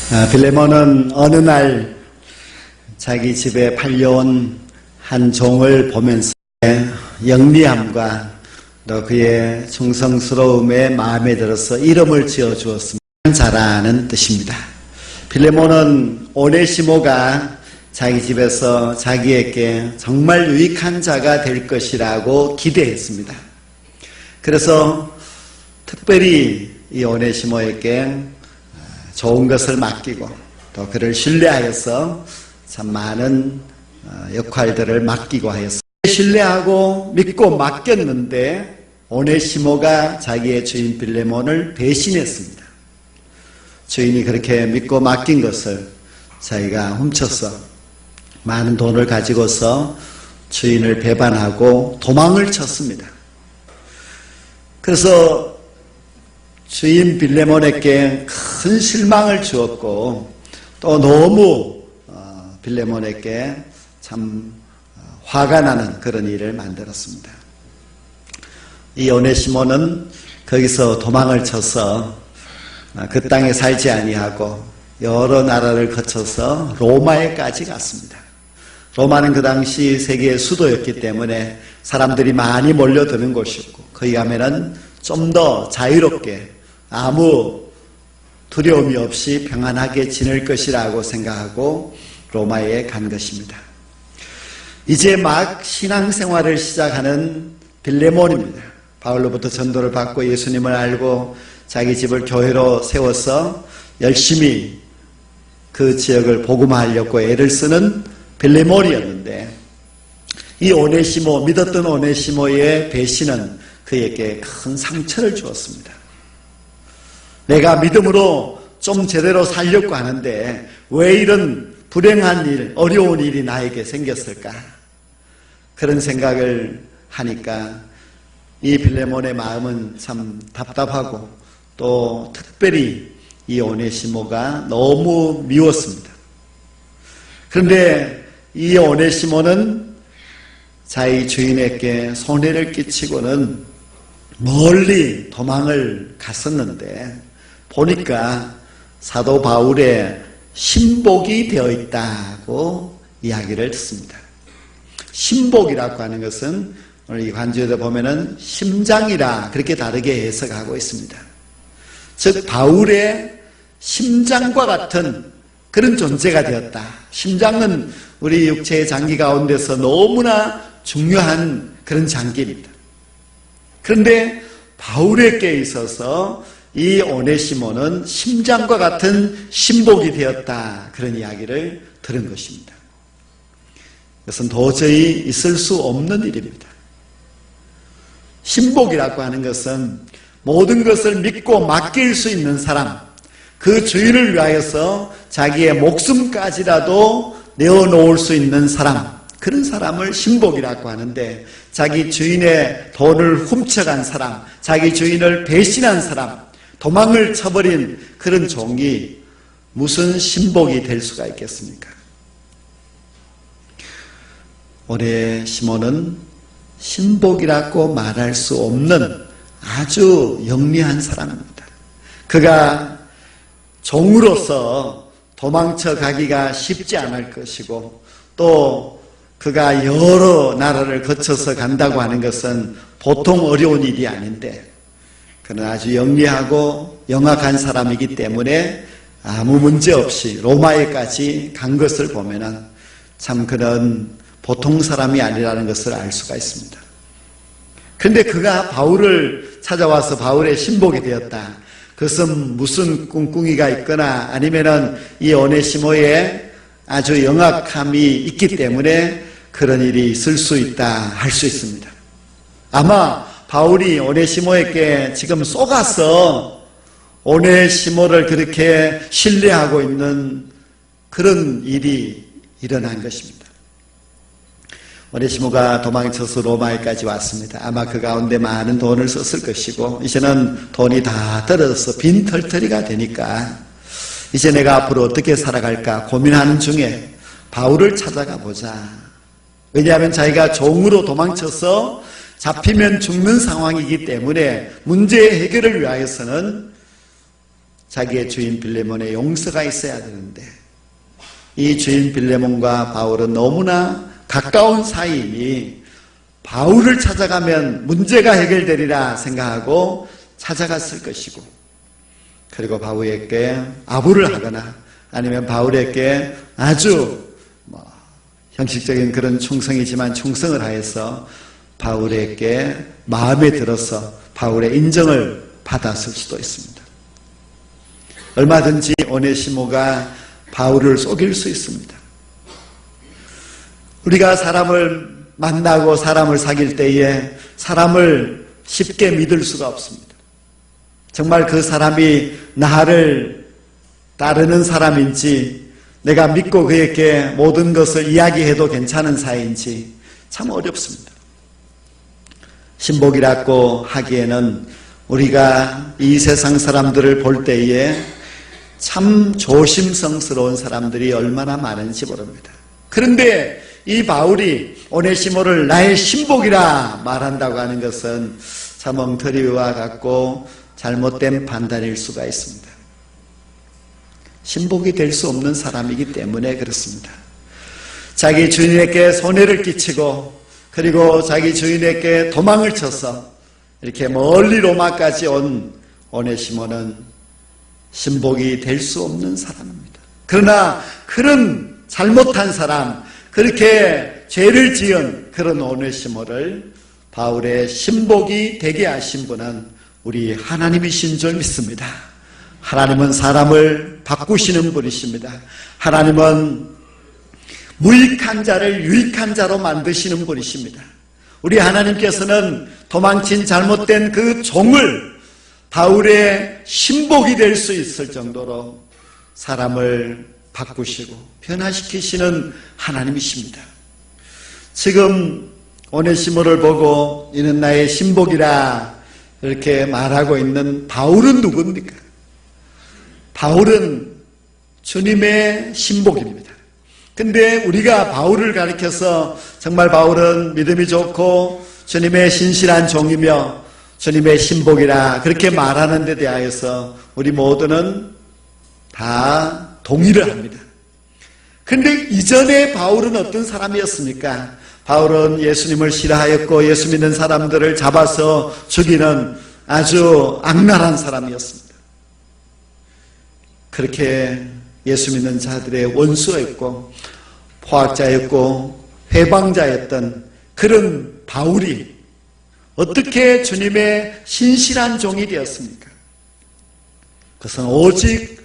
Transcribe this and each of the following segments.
빌레몬은 어느 날 자기 집에 팔려온 한 종을 보면서 영리함과 또 그의 충성스러움에 마음에 들어서 이름을 지어 주었습니다. 자라는 뜻입니다. 빌레몬은 오네시모가 자기 집에서 자기에게 정말 유익한 자가 될 것이라고 기대했습니다. 그래서 특별히 이 오네시모에게 좋은 것을 맡기고 또 그를 신뢰하여서 참 많은 역할들을 맡기고 하였습니다. 신뢰하고 믿고 맡겼는데 오네시모가 자기의 주인 빌레몬을 배신했습니다. 주인이 그렇게 믿고 맡긴 것을 자기가 훔쳐서 많은 돈을 가지고서 주인을 배반하고 도망을 쳤습니다. 그래서 주인 빌레몬에게 큰 실망을 주었고 또 너무 빌레몬에게 참 화가 나는 그런 일을 만들었습니다. 이 오네시모는 거기서 도망을 쳐서 그 땅에 살지 아니하고 여러 나라를 거쳐서 로마에까지 갔습니다. 로마는 그 당시 세계의 수도였기 때문에 사람들이 많이 몰려드는 곳이었고 거기 가면은 좀 더 자유롭게 아무 두려움이 없이 평안하게 지낼 것이라고 생각하고 로마에 간 것입니다. 이제 막 신앙생활을 시작하는 빌레몬입니다. 바울로부터 전도를 받고 예수님을 알고 자기 집을 교회로 세워서 열심히 그 지역을 복음화하려고 애를 쓰는 빌레몬이었는데 이 오네시모, 믿었던 오네시모의 배신은 그에게 큰 상처를 주었습니다. 내가 믿음으로 좀 제대로 살려고 하는데 왜 이런 불행한 일, 어려운 일이 나에게 생겼을까? 그런 생각을 하니까 이 빌레몬의 마음은 참 답답하고 또 특별히 이 오네시모가 너무 미웠습니다. 그런데 이 오네시모는 자기 주인에게 손해를 끼치고는 멀리 도망을 갔었는데 보니까 사도 바울의 신복이 되어 있다고 이야기를 듣습니다. 신복이라고 하는 것은 오늘 이 관주에도 보면은 심장이라 그렇게 다르게 해석하고 있습니다. 즉 바울의 심장과 같은 그런 존재가 되었다. 심장은 우리 육체의 장기 가운데서 너무나 중요한 그런 장기입니다. 그런데 바울에게 있어서 이 오네시모는 심장과 같은 신복이 되었다. 그런 이야기를 들은 것입니다. 이것은 도저히 있을 수 없는 일입니다. 신복이라고 하는 것은 모든 것을 믿고 맡길 수 있는 사람, 그 주인을 위하여서 자기의 목숨까지라도 내어놓을 수 있는 사람, 그런 사람을 신복이라고 하는데 자기 주인의 돈을 훔쳐간 사람, 자기 주인을 배신한 사람, 도망을 쳐버린 그런 종이 무슨 신복이 될 수가 있겠습니까? 오네시모는 신복이라고 말할 수 없는 아주 영리한 사람입니다. 그가 종으로서 도망쳐 가기가 쉽지 않을 것이고 또 그가 여러 나라를 거쳐서 간다고 하는 것은 보통 어려운 일이 아닌데 그는 아주 영리하고 영악한 사람이기 때문에 아무 문제 없이 로마에까지 간 것을 보면은 참 그는 보통 사람이 아니라는 것을 알 수가 있습니다. 그런데 그가 바울을 찾아와서 바울의 신복이 되었다. 그것은 무슨 꿍꿍이가 있거나 아니면은 이 오네시모의 아주 영악함이 있기 때문에 그런 일이 있을 수 있다 할 수 있습니다. 아마 바울이 오네시모에게 지금 속아서 오네시모를 그렇게 신뢰하고 있는 그런 일이 일어난 것입니다. 오네시모가 도망쳐서 로마에까지 왔습니다. 아마 그 가운데 많은 돈을 썼을 것이고 이제는 돈이 다 떨어져서 빈털터리가 되니까 이제 내가 앞으로 어떻게 살아갈까 고민하는 중에 바울을 찾아가 보자. 왜냐하면 자기가 종으로 도망쳐서 잡히면 죽는 상황이기 때문에 문제의 해결을 위하여서는 자기의 주인 빌레몬의 용서가 있어야 되는데 이 주인 빌레몬과 바울은 너무나 가까운 사이이니 바울을 찾아가면 문제가 해결되리라 생각하고 찾아갔을 것이고, 그리고 바울에게 아부를 하거나 아니면 바울에게 아주 형식적인 그런 충성이지만 충성을 하여서 바울에게 마음에 들어서 바울의 인정을 받았을 수도 있습니다. 얼마든지 오네시모가 바울을 속일 수 있습니다. 우리가 사람을 만나고 사람을 사귈 때에 사람을 쉽게 믿을 수가 없습니다. 정말 그 사람이 나를 따르는 사람인지, 내가 믿고 그에게 모든 것을 이야기해도 괜찮은 사이인지 참 어렵습니다. 신복이라고 하기에는 우리가 이 세상 사람들을 볼 때에 참 조심성스러운 사람들이 얼마나 많은지 모릅니다. 그런데 이 바울이 오네시모를 나의 신복이라 말한다고 하는 것은 참 엉터리와 같고 잘못된 판단일 수가 있습니다. 신복이 될 수 없는 사람이기 때문에 그렇습니다. 자기 주인에게 손해를 끼치고 그리고 자기 주인에게 도망을 쳐서 이렇게 멀리 로마까지 온 오네시모는 신복이 될 수 없는 사람입니다. 그러나 그런 잘못한 사람, 그렇게 죄를 지은 그런 오네시모를 바울의 신복이 되게 하신 분은 우리 하나님이신 줄 믿습니다. 하나님은 사람을 바꾸시는 분이십니다. 하나님은 무익한 자를 유익한 자로 만드시는 분이십니다. 우리 하나님께서는 도망친 잘못된 그 종을 바울의 신복이 될 수 있을 정도로 사람을 바꾸시고 변화시키시는 하나님이십니다. 지금 오네시모를 보고 이는 나의 신복이라 이렇게 말하고 있는 바울은 누굽니까? 바울은 주님의 신복입니다. 근데 우리가 바울을 가리켜서 정말 바울은 믿음이 좋고 주님의 신실한 종이며 주님의 신복이라 그렇게 말하는 데 대하여서 우리 모두는 다 동의를 합니다. 근데 이전에 바울은 어떤 사람이었습니까? 바울은 예수님을 싫어하였고 예수 믿는 사람들을 잡아서 죽이는 아주 악랄한 사람이었습니다. 그렇게 예수 믿는 자들의 원수였고 포악자였고 회방자였던 그런 바울이 어떻게 주님의 신실한 종이 되었습니까? 그것은 오직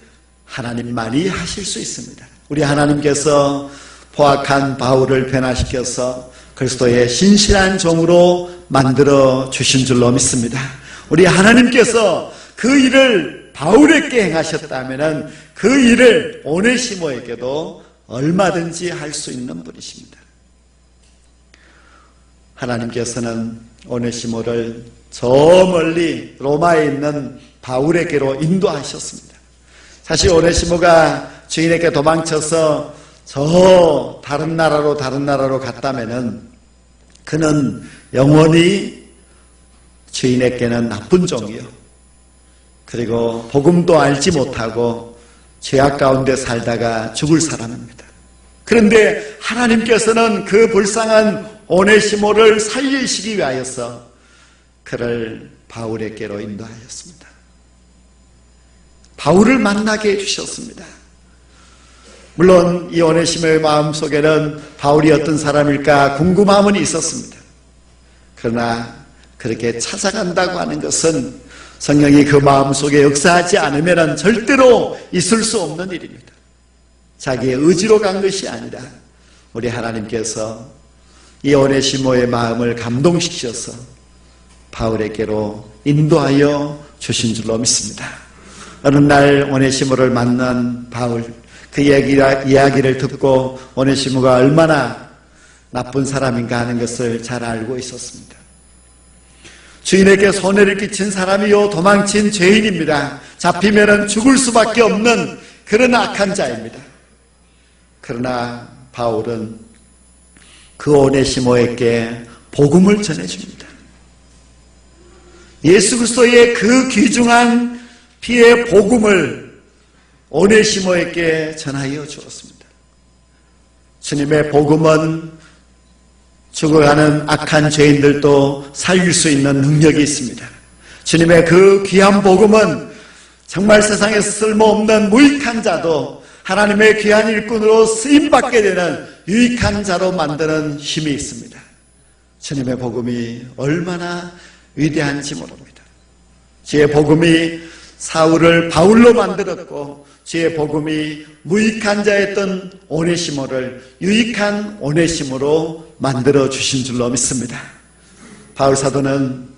하나님만이 하실 수 있습니다. 우리 하나님께서 포악한 바울을 변화시켜서 그리스도의 신실한 종으로 만들어 주신 줄로 믿습니다. 우리 하나님께서 그 일을 바울에게 행하셨다면 그 일을 오네시모에게도 얼마든지 할 수 있는 분이십니다. 하나님께서는 오네시모를 저 멀리 로마에 있는 바울에게로 인도하셨습니다. 사실 오네시모가 주인에게 도망쳐서 저 다른 나라로 갔다면은 그는 영원히 주인에게는 나쁜 종이요. 그리고 복음도 알지 못하고 죄악 가운데 살다가 죽을 사람입니다. 그런데 하나님께서는 그 불쌍한 오네시모를 살리시기 위하여서 그를 바울에게로 인도하였습니다. 바울을 만나게 해주셨습니다. 물론 이 오네시모의 마음속에는 바울이 어떤 사람일까 궁금함은 있었습니다. 그러나 그렇게 찾아간다고 하는 것은 성령이 그 마음속에 역사하지 않으면 절대로 있을 수 없는 일입니다. 자기의 의지로 간 것이 아니라 우리 하나님께서 이 오네시모의 마음을 감동시켜서 바울에게로 인도하여 주신 줄로 믿습니다. 어느 날 오네시모를 만난 바울, 그 이야기를 듣고 오네시모가 얼마나 나쁜 사람인가 하는 것을 잘 알고 있었습니다. 주인에게 손해를 끼친 사람이요 도망친 죄인입니다. 잡히면 죽을 수밖에 없는 그런 악한 자입니다. 그러나 바울은 그 오네시모에게 복음을 전해줍니다. 예수 그리스도의 그 귀중한 피의 복음을 오네시모에게 전하여 주었습니다. 주님의 복음은 죽어가는 악한 죄인들도 살릴 수 있는 능력이 있습니다. 주님의 그 귀한 복음은 정말 세상에서 쓸모없는 무익한 자도 하나님의 귀한 일꾼으로 쓰임받게 되는 유익한 자로 만드는 힘이 있습니다. 주님의 복음이 얼마나 위대한지 모릅니다. 주의 복음이 사울을 바울로 만들었고 주의 복음이 무익한 자였던 오네시모를 유익한 오네시모로 만들어 주신 줄로 믿습니다. 바울 사도는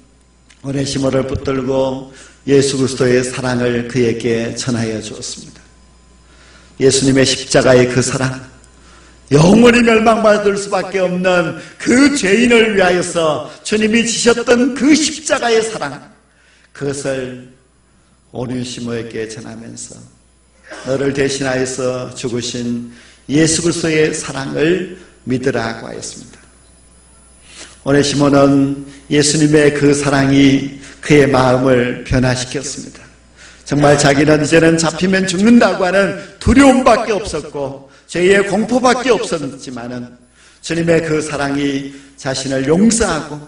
오네시모를 붙들고 예수 그리스도의 사랑을 그에게 전하여 주었습니다. 예수님의 십자가의 그 사랑, 영원히 멸망받을 수밖에 없는 그 죄인을 위하여서 주님이 지셨던 그 십자가의 사랑, 그것을 오네시모에게 전하면서 너를 대신하여서 죽으신 예수 그리스도의 사랑을 믿으라고 하였습니다. 오네시모는 예수님의 그 사랑이 그의 마음을 변화시켰습니다. 정말 자기는 이제는 잡히면 죽는다고 하는 두려움밖에 없었고 죄의 공포밖에 없었지만은 주님의 그 사랑이 자신을 용서하고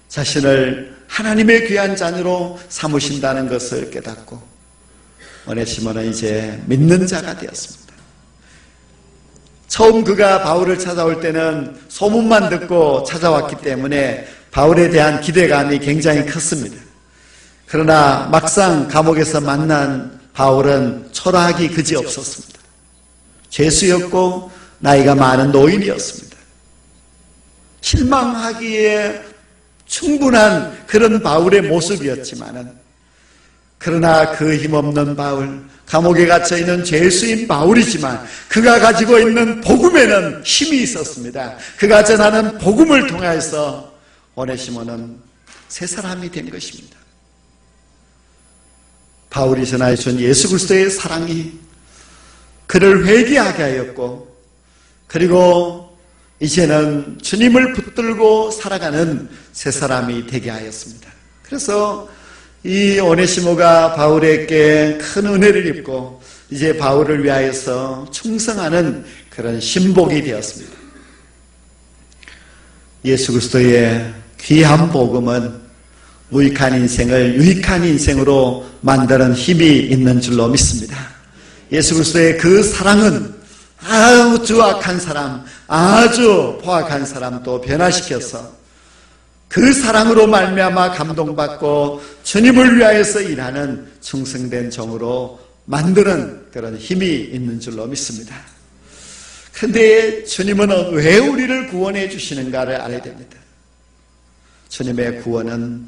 자신을 하나님의 귀한 자녀로 삼으신다는 것을 깨닫고 오네시모는 이제 믿는 자가 되었습니다. 처음 그가 바울을 찾아올 때는 소문만 듣고 찾아왔기 때문에 바울에 대한 기대감이 굉장히 컸습니다. 그러나 막상 감옥에서 만난 바울은 초라하기 그지없었습니다. 죄수였고 나이가 많은 노인이었습니다. 실망하기에 충분한 그런 바울의 모습이었지만은 그러나 그 힘없는 바울, 감옥에 갇혀있는 죄수인 바울이지만 그가 가지고 있는 복음에는 힘이 있었습니다. 그가 전하는 복음을 통해서 오네시모는 새 사람이 된 것입니다. 바울이 전하여 준 예수 그리스도의 사랑이 그를 회개하게 하였고 그리고 이제는 주님을 붙들고 살아가는 새 사람이 되게 하였습니다. 그래서 이 오네시모가 바울에게 큰 은혜를 입고 이제 바울을 위하여서 충성하는 그런 신복이 되었습니다. 예수 그리스도의 귀한 복음은 무익한 인생을 유익한 인생으로 만드는 힘이 있는 줄로 믿습니다. 예수 그리스도의 그 사랑은 아주 악한 사람, 아주 포악한 사람도 변화시켜서 그 사랑으로 말미암아 감동받고 주님을 위하여서 일하는 충성된 종으로 만드는 그런 힘이 있는 줄로 믿습니다. 그런데 주님은 왜 우리를 구원해 주시는가를 알아야 됩니다. 주님의 구원은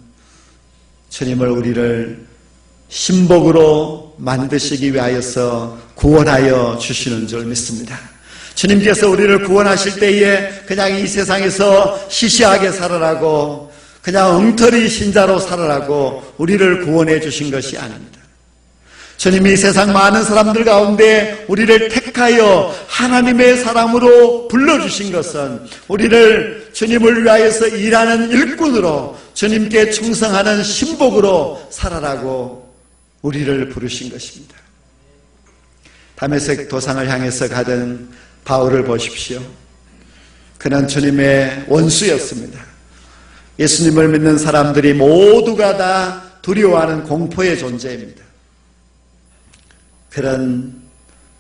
주님을 우리를 신복으로 만드시기 위하여서 구원하여 주시는 줄 믿습니다. 주님께서 우리를 구원하실 때에 그냥 이 세상에서 시시하게 살아라고 그냥 엉터리 신자로 살아라고 우리를 구원해 주신 것이 아닙니다. 주님이 세상 많은 사람들 가운데 우리를 택하여 하나님의 사람으로 불러주신 것은 우리를 주님을 위하여서 일하는 일꾼으로 주님께 충성하는 신복으로 살아라고 우리를 부르신 것입니다. 다메섹 도상을 향해서 가던 바울을 보십시오. 그는 주님의 원수였습니다. 예수님을 믿는 사람들이 모두가 다 두려워하는 공포의 존재입니다. 그런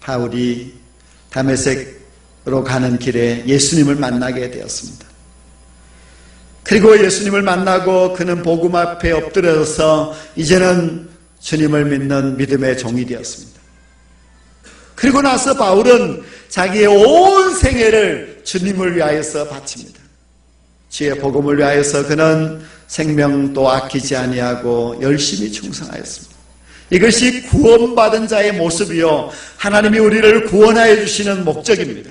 바울이 다메섹으로 가는 길에 예수님을 만나게 되었습니다. 그리고 예수님을 만나고 그는 복음 앞에 엎드려서 이제는 주님을 믿는 믿음의 종이 되었습니다. 그리고 나서 바울은 자기의 온 생애를 주님을 위하여서 바칩니다. 주의 복음을 위하여서 그는 생명도 아끼지 아니하고 열심히 충성하였습니다. 이것이 구원받은 자의 모습이요 하나님이 우리를 구원하여 주시는 목적입니다.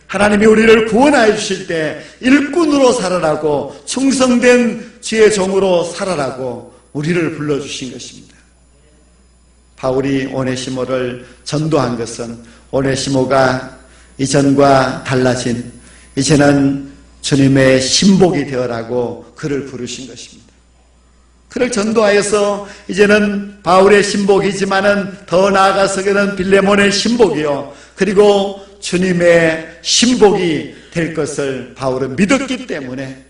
하나님이 우리를 구원하여 주실 때 일꾼으로 살아라고 충성된 주의 종으로 살아라고 우리를 불러주신 것입니다. 바울이 오네시모를 전도한 것은 오네시모가 이전과 달라진 이제는 주님의 신복이 되어라고 그를 부르신 것입니다. 그를 전도하여서 이제는 바울의 신복이지만은 더 나아가서 그는 빌레몬의 신복이요, 그리고 주님의 신복이 될 것을 바울은 믿었기 때문에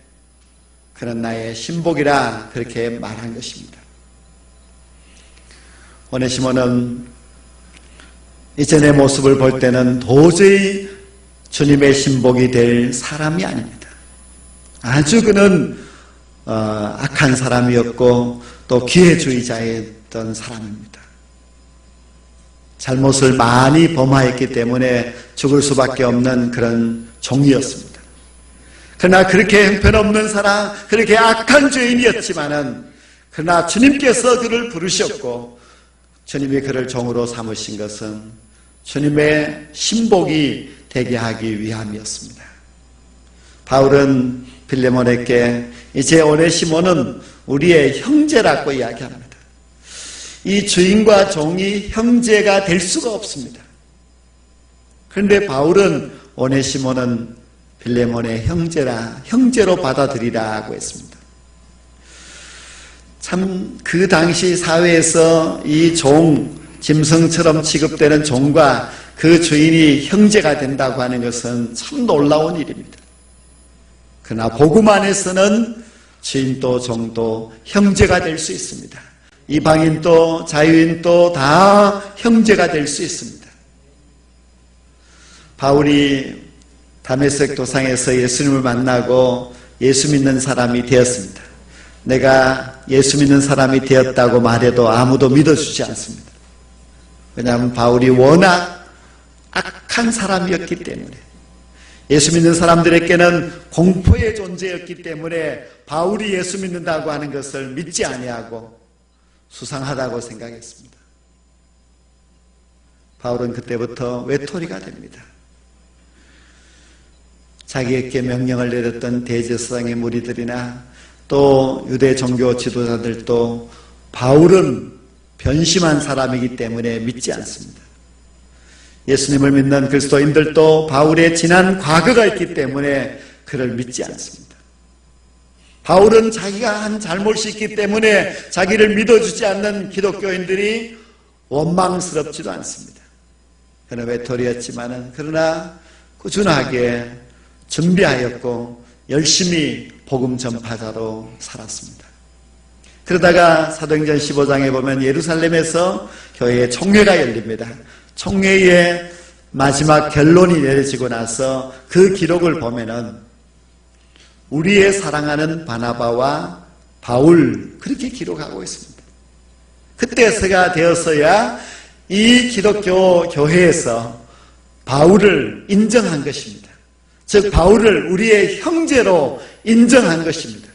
그는 나의 신복이라 그렇게 말한 것입니다. 오네시모는 이전의 모습을 볼 때는 도저히 주님의 신복이 될 사람이 아닙니다. 아주 그는 악한 사람이었고 또 기회주의자였던 사람입니다. 잘못을 많이 범하였기 때문에 죽을 수밖에 없는 그런 종이었습니다. 그러나 그렇게 형편없는 사람, 그렇게 악한 죄인이었지만은 그러나 주님께서 그를 부르셨고 주님이 그를 종으로 삼으신 것은 주님의 신복이 되게 하기 위함이었습니다. 바울은 빌레몬에게 이제 오네시모는 우리의 형제라고 이야기합니다. 이 주인과 종이 형제가 될 수가 없습니다. 그런데 바울은 오네시모는 빌레몬의 형제로 받아들이라고 했습니다. 참 그 당시 사회에서 이 종, 짐승처럼 취급되는 종과 그 주인이 형제가 된다고 하는 것은 참 놀라운 일입니다. 그러나 복음 안에서는 주인도 종도 형제가 될 수 있습니다. 이방인도 자유인도 다 형제가 될 수 있습니다. 바울이 다메섹 도상에서 예수님을 만나고 예수 믿는 사람이 되었습니다. 내가 예수 믿는 사람이 되었다고 말해도 아무도 믿어주지 않습니다. 왜냐하면 바울이 워낙 악한 사람이었기 때문에, 예수 믿는 사람들에게는 공포의 존재였기 때문에 바울이 예수 믿는다고 하는 것을 믿지 아니하고 수상하다고 생각했습니다. 바울은 그때부터 외톨이가 됩니다. 자기에게 명령을 내렸던 대제사장의 무리들이나 또 유대 종교 지도자들도 바울은 변심한 사람이기 때문에 믿지 않습니다. 예수님을 믿는 그리스도인들도 바울의 지난 과거가 있기 때문에 그를 믿지 않습니다. 바울은 자기가 한 잘못이 있기 때문에 자기를 믿어주지 않는 기독교인들이 원망스럽지도 않습니다. 그는 외톨이였지만은 그러나 꾸준하게 준비하였고 열심히 복음 전파자로 살았습니다. 그러다가 사도행전 15장에 보면 예루살렘에서 교회의 총회가 열립니다. 총회의 마지막 결론이 내려지고 나서 그 기록을 보면은 우리의 사랑하는 바나바와 바울, 그렇게 기록하고 있습니다. 그때서가 되어서야 이 기독교 교회에서 바울을 인정한 것입니다. 즉 바울을 우리의 형제로 인정한 것입니다.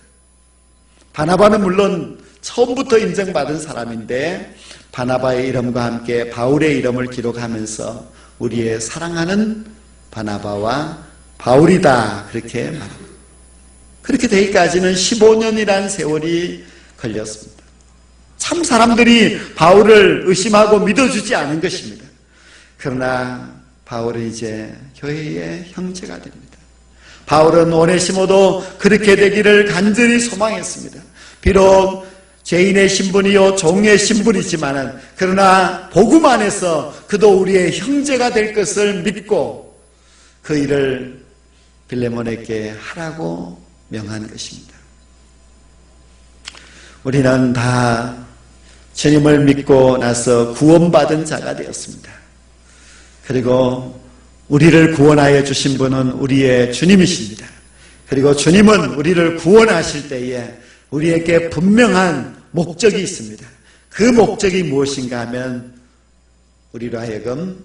바나바는 물론 처음부터 인정받은 사람인데 바나바의 이름과 함께 바울의 이름을 기록하면서 우리의 사랑하는 바나바와 바울이다, 그렇게 말합니다. 그렇게 되기까지는 15년이라는 세월이 걸렸습니다. 참 사람들이 바울을 의심하고 믿어주지 않은 것입니다. 그러나 바울은 이제 교회의 형제가 됩니다. 바울은 오네시모도 그렇게 되기를 간절히 소망했습니다. 비록 죄인의 신분이요 종의 신분이지만은 그러나 복음 안에서 그도 우리의 형제가 될 것을 믿고 그 일을 빌레몬에게 하라고 명한 것입니다. 우리는 다 주님을 믿고 나서 구원받은 자가 되었습니다. 그리고 우리를 구원하여 주신 분은 우리의 주님이십니다. 그리고 주님은 우리를 구원하실 때에 우리에게 분명한 목적이 있습니다. 그 목적이 무엇인가 하면 우리로 하여금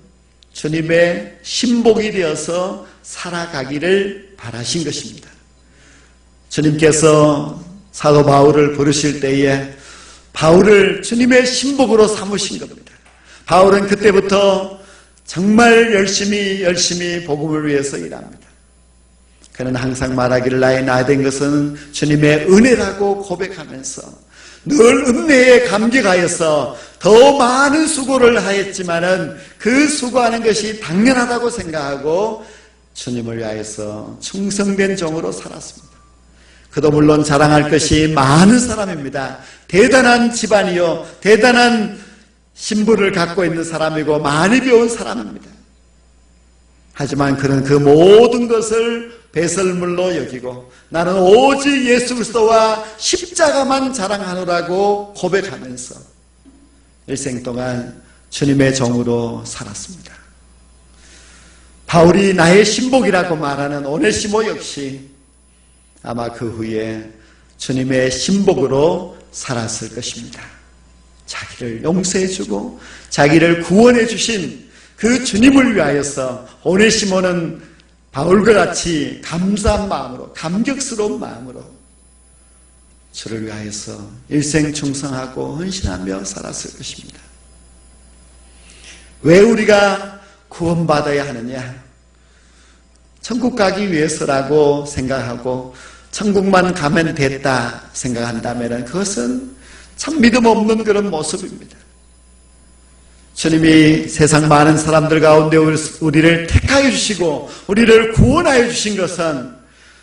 주님의 신복이 되어서 살아가기를 바라신 것입니다. 주님께서 사도 바울을 부르실 때에 바울을 주님의 신복으로 삼으신 겁니다. 바울은 그때부터 정말 열심히 복음을 위해서 일합니다. 그는 항상 말하기를 나의 나된 것은 주님의 은혜라고 고백하면서 늘 은혜에 감격하여서 더 많은 수고를 하였지만은 그 수고하는 것이 당연하다고 생각하고 주님을 위하여서 충성된 종으로 살았습니다. 그도 물론 자랑할 것이 많은 사람입니다. 대단한 집안이요, 대단한 신분을 갖고 있는 사람이고 많이 배운 사람입니다. 하지만 그는 그 모든 것을 배설물로 여기고 나는 오직 예수 그리스도와 십자가만 자랑하노라고 고백하면서 일생 동안 주님의 종으로 살았습니다. 바울이 나의 신복이라고 말하는 오네시모 역시 아마 그 후에 주님의 신복으로 살았을 것입니다. 자기를 용서해주고 자기를 구원해 주신 그 주님을 위하여서 오네시모는 바울과 같이 감사한 마음으로, 감격스러운 마음으로 주를 위하여서 일생 충성하고 헌신하며 살았을 것입니다. 왜 우리가 구원받아야 하느냐? 천국 가기 위해서라고 생각하고 천국만 가면 됐다 생각한다면 그것은 참 믿음 없는 그런 모습입니다. 주님이 세상 많은 사람들 가운데 우리를 택하여 주시고 우리를 구원하여 주신 것은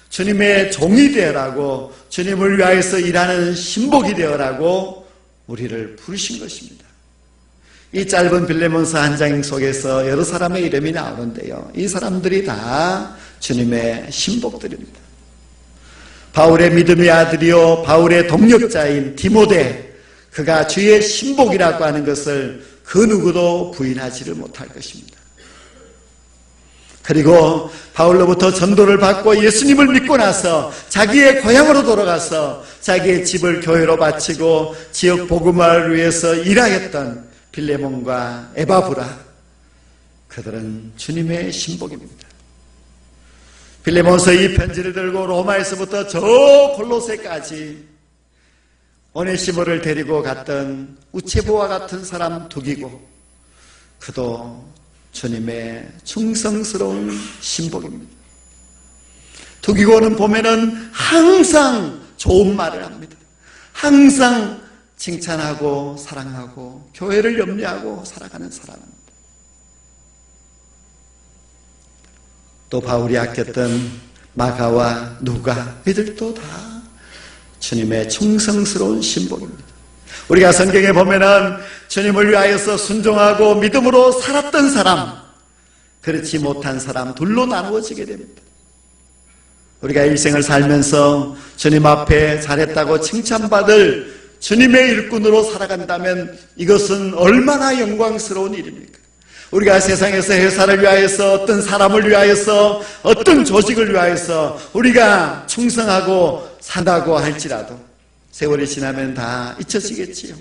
주님의 종이 되어라고, 주님을 위하여서 일하는 신복이 되어라고 우리를 부르신 것입니다. 이 짧은 빌레몬서 한 장 속에서 여러 사람의 이름이 나오는데요, 이 사람들이 다 주님의 신복들입니다. 바울의 믿음의 아들이요 바울의 동력자인 디모데, 그가 주의 신복이라고 하는 것을 그 누구도 부인하지를 못할 것입니다. 그리고 바울로부터 전도를 받고 예수님을 믿고 나서 자기의 고향으로 돌아가서 자기의 집을 교회로 바치고 지역 복음화를 위해서 일하였던 빌레몬과 에바브라, 그들은 주님의 신복입니다. 빌레몬서 이 편지를 들고 로마에서부터 저 골로새까지 오네시모를 데리고 갔던 우체부와 같은 사람 두기고, 그도 주님의 충성스러운 신복입니다. 두기고는 보면은 항상 좋은 말을 합니다. 항상 칭찬하고 사랑하고 교회를 염려하고 살아가는 사람입니다. 또 바울이 아꼈던 마가와 누가, 이들도 다 주님의 충성스러운 신복입니다. 우리가 성경에 보면은 주님을 위하여서 순종하고 믿음으로 살았던 사람, 그렇지 못한 사람 둘로 나누어지게 됩니다. 우리가 일생을 살면서 주님 앞에 잘했다고 칭찬받을 주님의 일꾼으로 살아간다면 이것은 얼마나 영광스러운 일입니까? 우리가 세상에서 회사를 위하여서, 어떤 사람을 위하여서, 어떤 조직을 위하여서 우리가 충성하고 산다고 할지라도 세월이 지나면 다 잊혀지겠지요.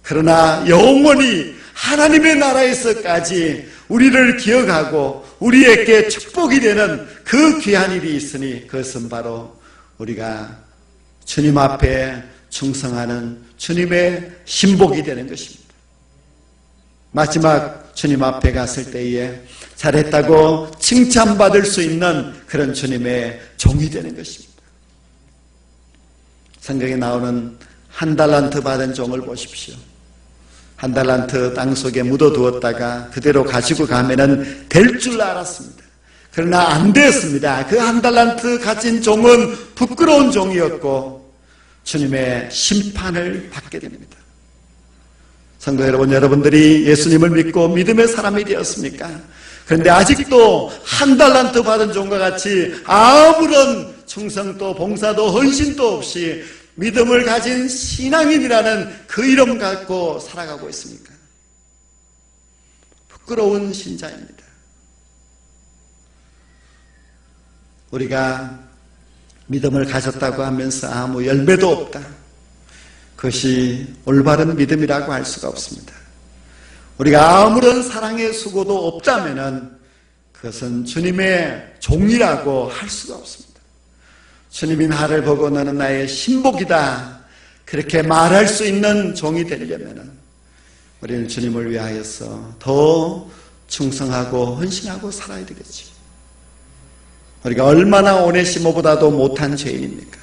그러나 영원히 하나님의 나라에서까지 우리를 기억하고 우리에게 축복이 되는 그 귀한 일이 있으니 그것은 바로 우리가 주님 앞에 충성하는 주님의 신복이 되는 것입니다. 마지막 주님 앞에 갔을 때에 잘했다고 칭찬받을 수 있는 그런 주님의 종이 되는 것입니다. 성경에 나오는 한 달란트 받은 종을 보십시오. 한 달란트 땅속에 묻어두었다가 그대로 가지고 가면은 될 줄 알았습니다. 그러나 안 되었습니다. 그 한 달란트 가진 종은 부끄러운 종이었고 주님의 심판을 받게 됩니다. 성도 여러분, 여러분들이 예수님을 믿고 믿음의 사람이 되었습니까? 그런데 아직도 한 달란트 받은 종과 같이 아무런 충성도 봉사도 헌신도 없이 믿음을 가진 신앙인이라는 그 이름 갖고 살아가고 있습니까? 부끄러운 신자입니다. 우리가 믿음을 가졌다고 하면서 아무 열매도 없다, 그것이 올바른 믿음이라고 할 수가 없습니다. 우리가 아무런 사랑의 수고도 없다면 그것은 주님의 종이라고 할 수가 없습니다. 주님이 나를 보고 너는 나의 신복이다, 그렇게 말할 수 있는 종이 되려면 우리는 주님을 위하여서 더 충성하고 헌신하고 살아야 되겠지. 우리가 얼마나 오네시모보다도 못한 죄인입니까?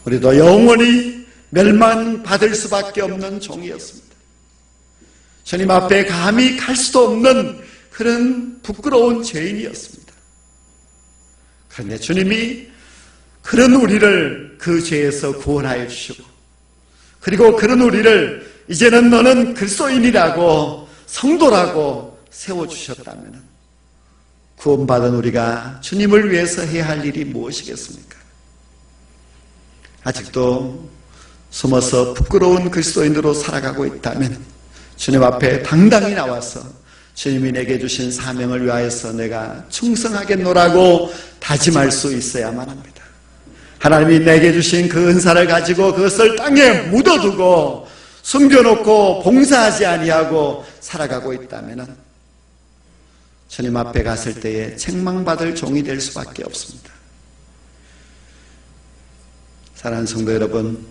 우리도 영원히 멸망받을 수밖에 없는 종이었습니다. 주님 앞에 감히 갈 수도 없는 그런 부끄러운 죄인이었습니다. 그런데 주님이 그런 우리를 그 죄에서 구원하여 주시고, 그리고 그런 우리를 이제는 너는 그리스도인이라고 성도라고 세워주셨다면 구원받은 우리가 주님을 위해서 해야 할 일이 무엇이겠습니까? 아직도 숨어서 부끄러운 그리스도인으로 살아가고 있다면 주님 앞에 당당히 나와서 주님이 내게 주신 사명을 위하여서 내가 충성하겠노라고 다짐할 수 있어야만 합니다. 하나님이 내게 주신 그 은사를 가지고 그것을 땅에 묻어두고 숨겨놓고 봉사하지 아니하고 살아가고 있다면 주님 앞에 갔을 때에 책망받을 종이 될 수밖에 없습니다. 사랑하는 성도 여러분,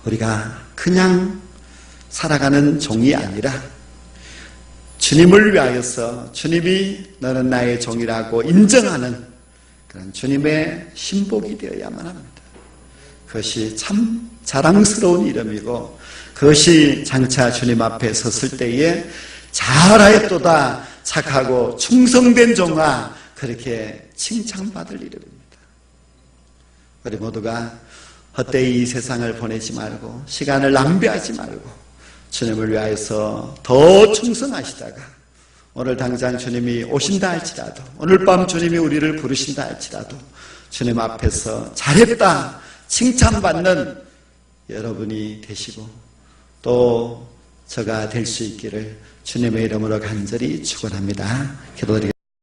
우리가 그냥 살아가는 종이 아니라 주님을 위하여서 주님이 너는 나의 종이라고 인정하는 그런 주님의 신복이 되어야만 합니다. 그것이 참 자랑스러운 이름이고 그것이 장차 주님 앞에 섰을 때에 잘하였도다 착하고 충성된 종아 그렇게 칭찬받을 이름입니다. 우리 모두가 헛되이 이 세상을 보내지 말고 시간을 낭비하지 말고 주님을 위하여서 더 충성하시다가 오늘 당장 주님이 오신다 할지라도 오늘 밤 주님이 우리를 부르신다 할지라도 주님 앞에서 잘했다 칭찬받는 여러분이 되시고 또 저가 될 수 있기를 주님의 이름으로 간절히 축원합니다. 기도드리겠습니다.